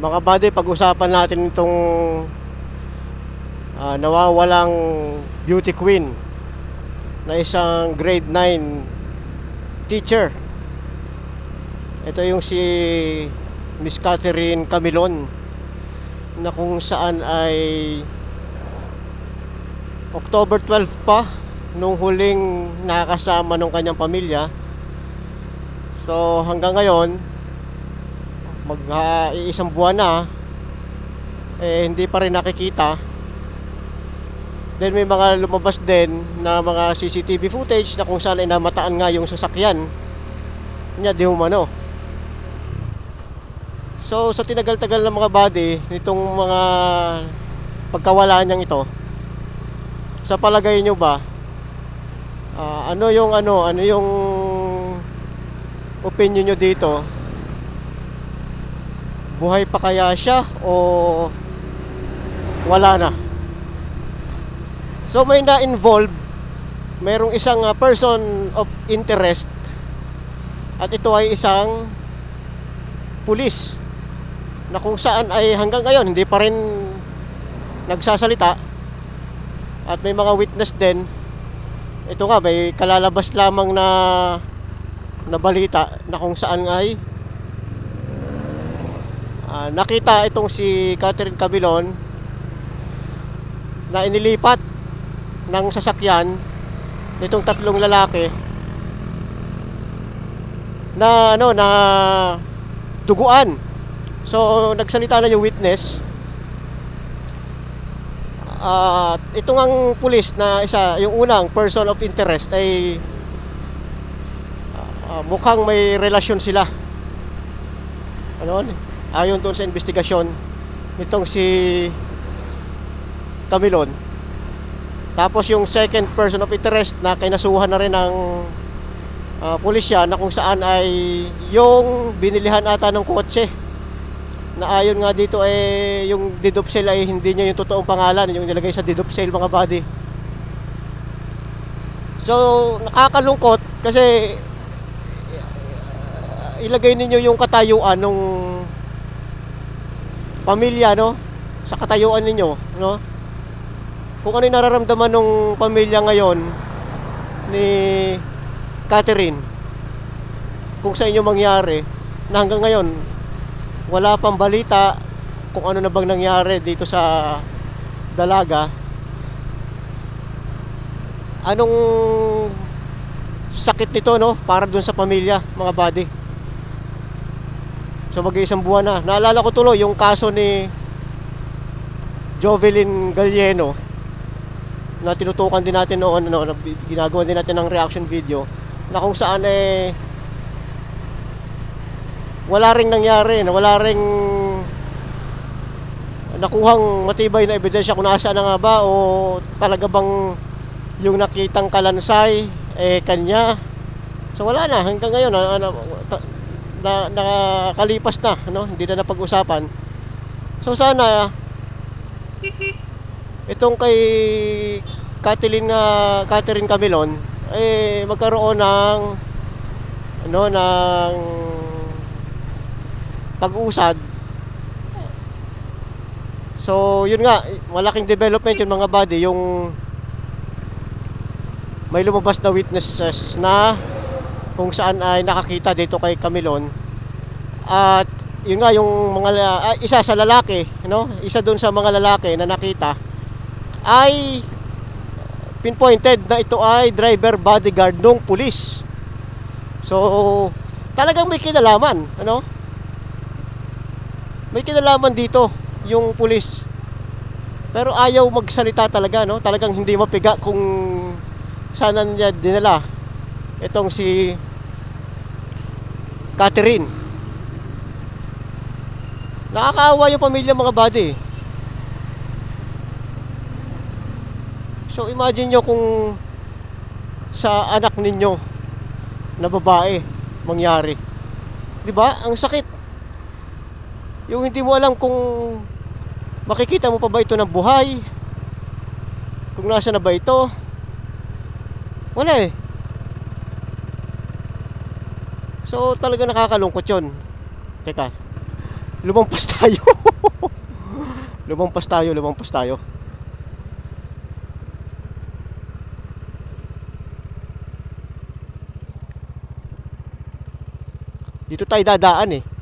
Mga buddy, pag-usapan natin itong nawawalang beauty queen na isang grade 9 teacher. Ito yung si Miss Catherine Camilon, na kung saan ay October 12 pa nung huling nakakasama ng kanyang pamilya. So hanggang ngayon, mag-iisang buwan na, hindi pa rin nakikita. Then may mga lumabas din na mga CCTV footage na kung saan ay namataan nga yung sasakyan niya di umano. So sa tinagal-tagal ng mga body nitong mga pagkawala niyang ito, sa palagay nyo ba, ano yung opinion nyo dito? Buhay pa kaya siya o wala na? So may na-involve, mayroong isang person of interest, at ito ay isang pulis na kung saan ay hanggang ngayon hindi pa rin nagsasalita. At may mga witness din. Ito nga, may kalalabas lamang na balita na kung saan ay nakita itong si Catherine Camilon na inilipat ng sasakyan nitong tatlong lalaki na na duguan. So nagsalita na yung witness. Itong ang pulis na isa, yung unang person of interest, ay mukhang may relasyon sila. Ayon doon sa investigasyon nitong si Camilon. Tapos yung second person of interest na kinasuhan na rin ng pulisya, na kung saan ay yung binilihan ata ng kotse, na ayon nga dito ay yung deed of sale ay hindi niya yung totoong pangalan, yung nilagay sa deed of sale, mga buddy. So nakakalungkot kasi ilagay ninyo yung katayuan ng pamilya, sa katayuan ninyo, kung ano yung nararamdaman ng pamilya ngayon ni Catherine, kung sa inyo mangyari, na hanggang ngayon wala pang balita kung ano na bang nangyari dito sa dalaga. Anong sakit nito, para dun sa pamilya, mga buddy. So mag-iisang buwan na. Naalala ko tuloy yung kaso ni Jovelyn Galieno na tinutukan din natin noon, ginagawa din natin ng reaction video, na kung saan wala ring nangyari, wala ring nakuhang matibay na ebidensya kung nasaan na nga ba, o talaga bang yung nakitang kalansay kanya. So wala na hanggang ngayon, nakakalipas na, hindi na napag-usapan. So sana itong kay Catherine Camilon magkaroon ng ng pag-usad. So yun nga, malaking development yun, mga buddy, yung may lumabas na witnesses na kung saan ay nakakita dito kay Camilon. At yun nga, yung mga isa sa lalaki, isa doon sa mga lalaki na nakita ay pinpointed na ito ay driver bodyguard ng pulis. So talagang may kinalaman, may kinalaman dito yung pulis, pero ayaw magsalita talaga, talagang hindi mapiga kung saan niya dinala itong si Catherine. Nakakaawa yung pamilya, mga buddy. So imagine nyo kung sa anak ninyo na babae mangyari, di ba? Ang sakit. Yung hindi mo alam kung makikita mo pa ba ito ng buhay, kung nasa na ba ito. Wala So talaga nakakalungkot yun. Teka, Lumampas tayo. Lumampas tayo, lumampas tayo. Dito tayo dadaan eh.